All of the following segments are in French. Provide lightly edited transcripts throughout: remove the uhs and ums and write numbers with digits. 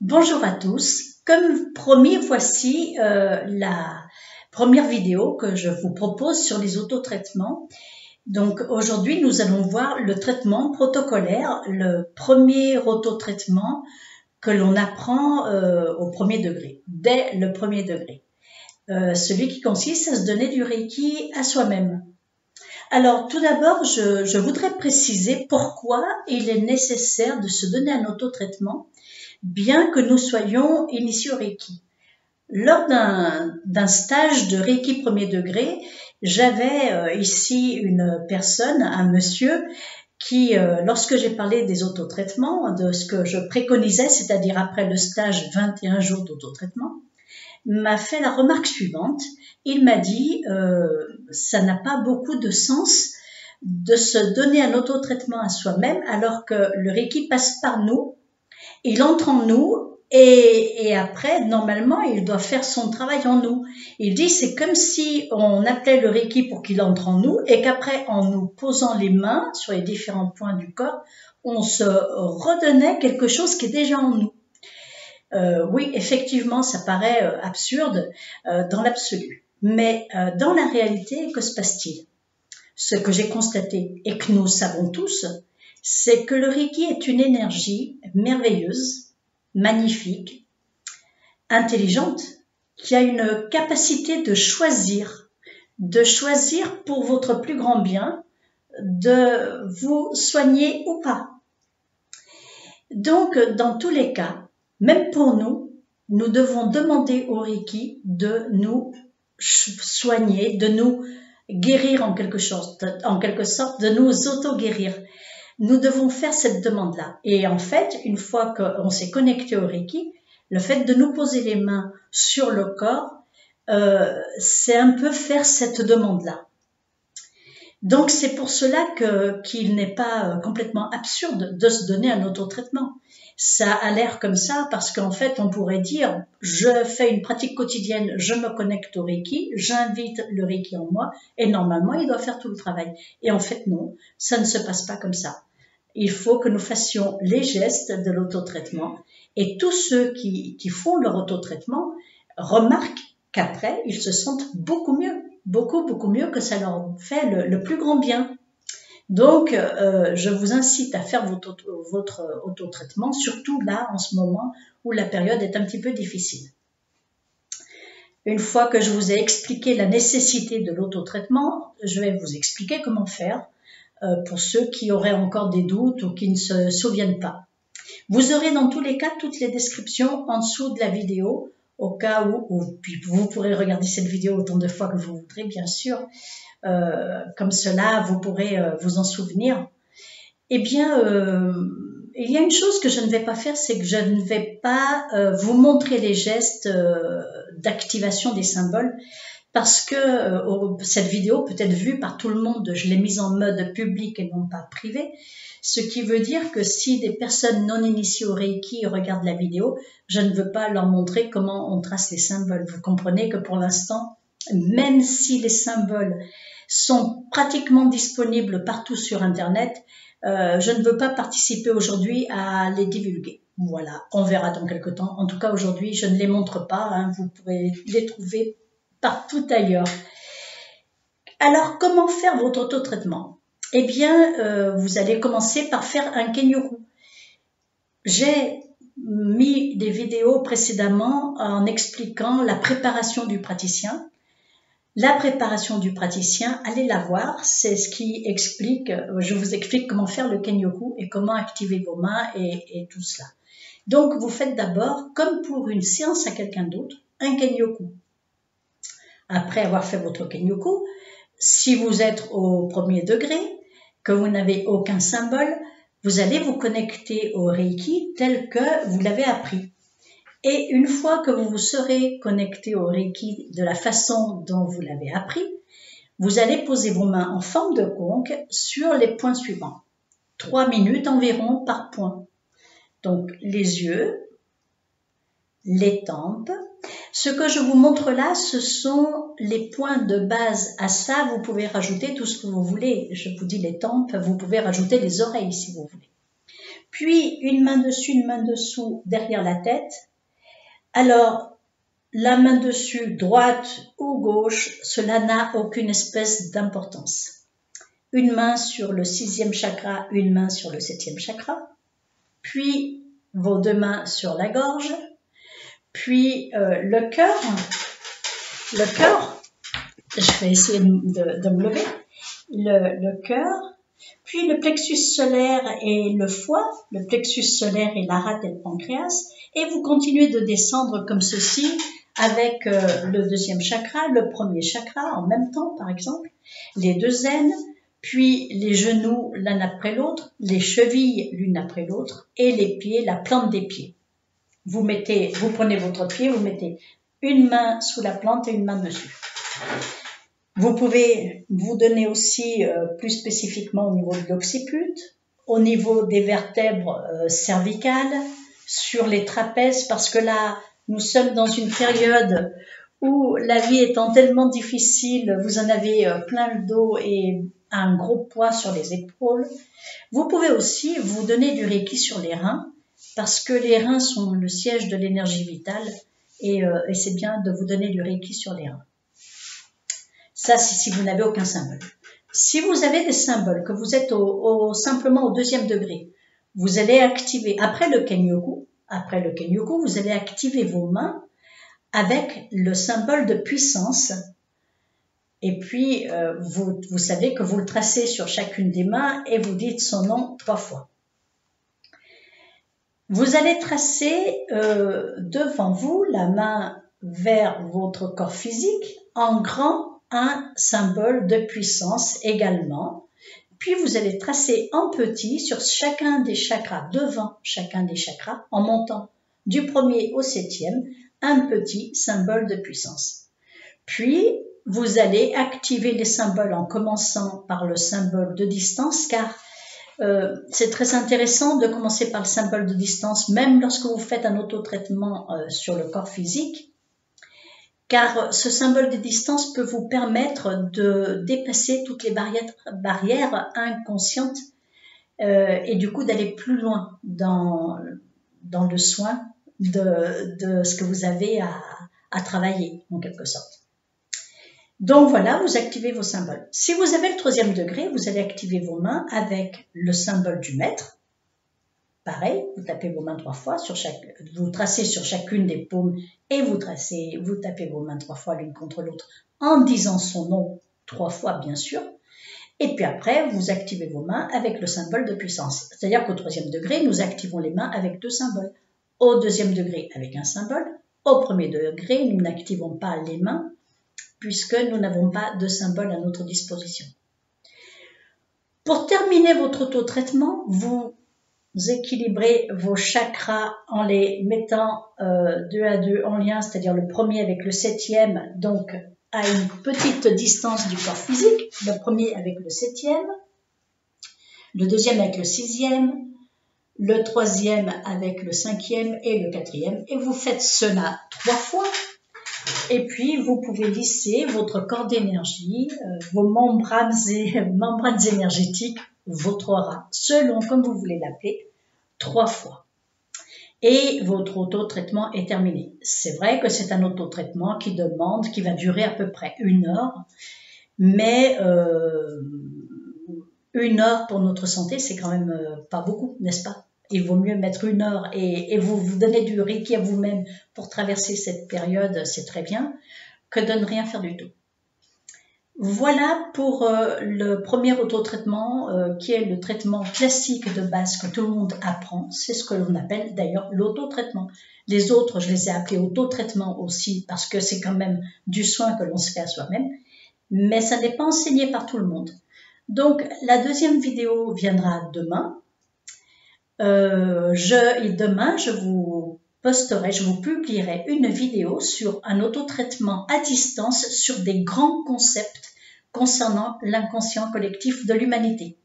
Bonjour à tous. Comme promis, voici la première vidéo que je vous propose sur les autotraitements. Donc aujourd'hui, nous allons voir le traitement protocolaire, le premier autotraitement que l'on apprend au premier degré, dès le premier degré. Celui qui consiste à se donner du Reiki à soi-même. Alors tout d'abord, je voudrais préciser pourquoi il est nécessaire de se donner un autotraitement bien que nous soyons initiés au Reiki. Lors d'un stage de Reiki premier degré, j'avais ici une personne, un monsieur, qui, lorsque j'ai parlé des autotraitements, de ce que je préconisais, c'est-à-dire après le stage 21 jours d'autotraitement, m'a fait la remarque suivante. Il m'a dit ça n'a pas beaucoup de sens de se donner un autotraitement à soi-même alors que le Reiki passe par nous, il entre en nous et après, normalement, il doit faire son travail en nous. Il dit, c'est comme si on appelait le Reiki pour qu'il entre en nous et qu'après, en nous posant les mains sur les différents points du corps, on se redonnait quelque chose qui est déjà en nous. Oui, effectivement, ça paraît absurde dans l'absolu. Mais dans la réalité, que se passe-t-il? Ce que j'ai constaté et que nous savons tous, c'est que le Reiki est une énergie merveilleuse, magnifique, intelligente, qui a une capacité de choisir pour votre plus grand bien, de vous soigner ou pas. Donc, dans tous les cas, même pour nous, nous devons demander au Reiki de nous soigner, de nous guérir en quelque sorte, de nous auto-guérir. Nous devons faire cette demande-là. Et en fait, une fois qu'on s'est connecté au Reiki, le fait de nous poser les mains sur le corps, c'est un peu faire cette demande-là. Donc c'est pour cela qu'il n'est pas complètement absurde de se donner un autotraitement. Ça a l'air comme ça parce qu'en fait on pourrait dire je fais une pratique quotidienne, je me connecte au Reiki, j'invite le Reiki en moi et normalement il doit faire tout le travail. Et en fait non, ça ne se passe pas comme ça. Il faut que nous fassions les gestes de l'autotraitement et tous ceux qui font leur autotraitement remarquent qu'après ils se sentent beaucoup mieux. Beaucoup mieux, que ça leur fait le plus grand bien. Donc, je vous incite à faire votre autotraitement, surtout là, en ce moment, où la période est un petit peu difficile. Une fois que je vous ai expliqué la nécessité de l'autotraitement, je vais vous expliquer comment faire pour ceux qui auraient encore des doutes ou qui ne se souviennent pas. Vous aurez dans tous les cas toutes les descriptions en dessous de la vidéo, au cas où puis vous pourrez regarder cette vidéo autant de fois que vous voudrez, bien sûr. Comme cela, vous pourrez vous en souvenir. Eh bien, il y a une chose que je ne vais pas faire, c'est que je ne vais pas vous montrer les gestes d'activation des symboles, parce que cette vidéo peut être vue par tout le monde. Je l'ai mise en mode public et non pas privé. Ce qui veut dire que si des personnes non initiées au Reiki regardent la vidéo, je ne veux pas leur montrer comment on trace les symboles. Vous comprenez que pour l'instant, même si les symboles sont pratiquement disponibles partout sur Internet, je ne veux pas participer aujourd'hui à les divulguer. Voilà, on verra dans quelque temps. En tout cas, aujourd'hui, je ne les montre pas. Hein, vous pourrez les trouver partout ailleurs. Alors, comment faire votre autotraitement? Eh bien, vous allez commencer par faire un Kenyoku. J'ai mis des vidéos précédemment en expliquant la préparation du praticien. La préparation du praticien, allez la voir, c'est ce qui explique, je vous explique comment faire le Kenyoku et comment activer vos mains et tout cela. Donc, vous faites d'abord, comme pour une séance à quelqu'un d'autre, un Kenyoku. Après avoir fait votre Kenyoku, si vous êtes au premier degré, que vous n'avez aucun symbole, vous allez vous connecter au Reiki tel que vous l'avez appris. Et une fois que vous vous serez connecté au Reiki de la façon dont vous l'avez appris, vous allez poser vos mains en forme de conque sur les points suivants. 3 minutes environ par point. Donc les yeux, les tempes. Ce que je vous montre là, ce sont les points de base. À ça, vous pouvez rajouter tout ce que vous voulez. Je vous dis les tempes, vous pouvez rajouter les oreilles si vous voulez. puis une main dessus, une main dessous, derrière la tête. Alors, la main dessus, droite ou gauche, cela n'a aucune espèce d'importance. Une main sur le 6e chakra, une main sur le 7e chakra, puis vos 2 mains sur la gorge, puis le cœur, je vais essayer de me lever, le cœur, puis le plexus solaire et le foie, le plexus solaire et la rate et le pancréas, et vous continuez de descendre comme ceci avec le 2e chakra, le 1er chakra en même temps par exemple, les 2 aines, puis les genoux l'un après l'autre, les chevilles l'une après l'autre et les pieds, la plante des pieds. Vous prenez votre pied, vous mettez une main sous la plante et une main dessus. Vous pouvez vous donner aussi plus spécifiquement au niveau de l'occiput, au niveau des vertèbres cervicales, sur les trapèzes, parce que là, nous sommes dans une période où la vie étant tellement difficile, vous en avez plein le dos et un gros poids sur les épaules. Vous pouvez aussi vous donner du Reiki sur les reins, parce que les reins sont le siège de l'énergie vitale et c'est bien de vous donner du Reiki sur les reins. Ça, c'est si vous n'avez aucun symbole. Si vous avez des symboles, que vous êtes simplement au 2e degré, vous allez activer, après le Kenyoku, vous allez activer vos mains avec le symbole de puissance. Et puis, vous savez que vous le tracez sur chacune des mains et vous dites son nom 3 fois. Vous allez tracer devant vous, la main vers votre corps physique, en grand, un symbole de puissance également. Puis vous allez tracer en petit sur chacun des chakras, devant chacun des chakras, en montant du 1er au 7e, un petit symbole de puissance. Puis, vous allez activer les symboles en commençant par le symbole de distance, car c'est très intéressant de commencer par le symbole de distance, même lorsque vous faites un autotraitement sur le corps physique, car ce symbole de distance peut vous permettre de dépasser toutes les barrières inconscientes et du coup d'aller plus loin dans le soin de ce que vous avez à travailler, en quelque sorte. Donc voilà, vous activez vos symboles. Si vous avez le 3e degré, vous allez activer vos mains avec le symbole du maître. Pareil, vous tapez vos mains 3 fois, vous tracez sur chacune des paumes et vous tapez vos mains 3 fois l'une contre l'autre en disant son nom 3 fois bien sûr. Et puis après, vous activez vos mains avec le symbole de puissance. C'est-à-dire qu'au 3e degré, nous activons les mains avec 2 symboles. Au 2e degré, avec un symbole. Au 1er degré, nous n'activons pas les mains puisque nous n'avons pas de symbole à notre disposition. Pour terminer votre autotraitement, vous équilibrez vos chakras en les mettant 2 à 2 en lien, c'est-à-dire le 1er avec le 7e, donc à une petite distance du corps physique, le 1er avec le 7e, le 2e avec le 6e, le 3e avec le 5e et le 4e, et vous faites cela 3 fois. Et puis, vous pouvez lisser votre corps d'énergie, vos membranes énergétiques, votre aura, selon comme vous voulez l'appeler, 3 fois. Et votre autotraitement est terminé. C'est vrai que c'est un autotraitement qui va durer à peu près 1 heure, mais 1 heure pour notre santé, c'est quand même pas beaucoup, n'est-ce pas? Il vaut mieux mettre 1 heure et vous donner du Reiki à vous-même pour traverser cette période, c'est très bien, que de ne rien faire du tout. Voilà pour le premier autotraitement qui est le traitement classique de base que tout le monde apprend. C'est ce que l'on appelle d'ailleurs l'autotraitement. Les autres, je les ai appelés autotraitement aussi parce que c'est quand même du soin que l'on se fait à soi-même, mais ça n'est pas enseigné par tout le monde. Donc la 2e vidéo viendra demain. Demain, je vous publierai une vidéo sur un autotraitement à distance sur des grands concepts concernant l'inconscient collectif de l'humanité.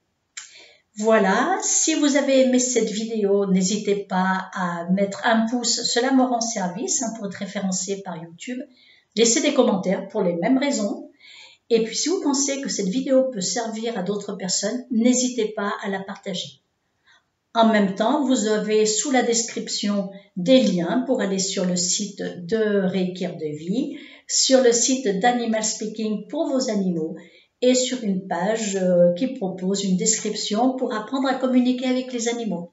Voilà, si vous avez aimé cette vidéo, n'hésitez pas à mettre un pouce, cela me rend service pour être référencé par YouTube. Laissez des commentaires pour les mêmes raisons. Et puis si vous pensez que cette vidéo peut servir à d'autres personnes, n'hésitez pas à la partager. En même temps, vous avez sous la description des liens pour aller sur le site de Reiki de Vie, sur le site d'Animal Speaking pour vos animaux et sur une page qui propose une description pour apprendre à communiquer avec les animaux.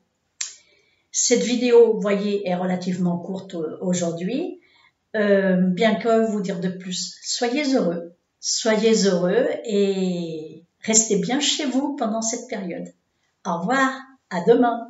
Cette vidéo, vous voyez, est relativement courte aujourd'hui. Bien que vous dire de plus, soyez heureux et restez bien chez vous pendant cette période. Au revoir, à demain.